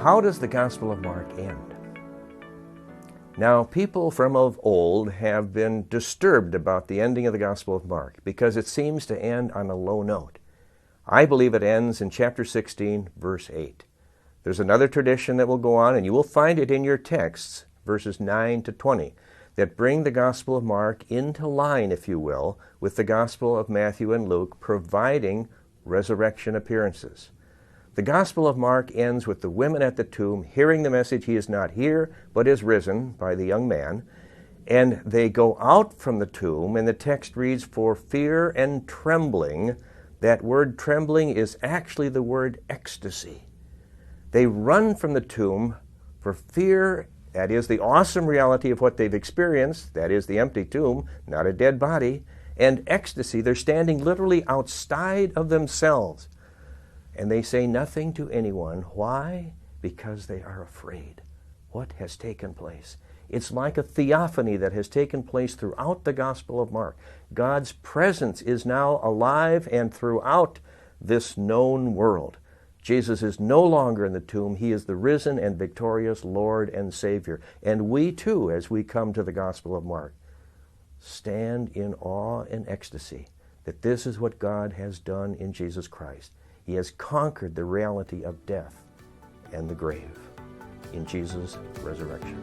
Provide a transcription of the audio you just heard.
How does the Gospel of Mark end? Now, people from of old have been disturbed about the ending of the Gospel of Mark because it seems to end on a low note. I believe it ends in chapter 16, verse 8. There's another tradition that will go on, and you will find it in your texts, verses 9 to 20, that bring the Gospel of Mark into line, if you will, with the Gospel of Matthew and Luke, providing resurrection appearances. The Gospel of Mark ends with the women at the tomb hearing the message, "He is not here, but is risen," by the young man. And they go out from the tomb, and the text reads, "For fear and trembling." That word trembling is actually the word ecstasy. They run from the tomb for fear, that is the awesome reality of what they've experienced, that is the empty tomb, not a dead body, and ecstasy. They're standing literally outside of themselves. And they say nothing to anyone. Why? Because they are afraid. What has taken place? It's like a theophany that has taken place throughout the Gospel of Mark. God's presence is now alive and throughout this known world. Jesus is no longer in the tomb. He is the risen and victorious Lord and Savior. And we too, as we come to the Gospel of Mark, stand in awe and ecstasy that this is what God has done in Jesus Christ. He has conquered the reality of death and the grave in Jesus' resurrection.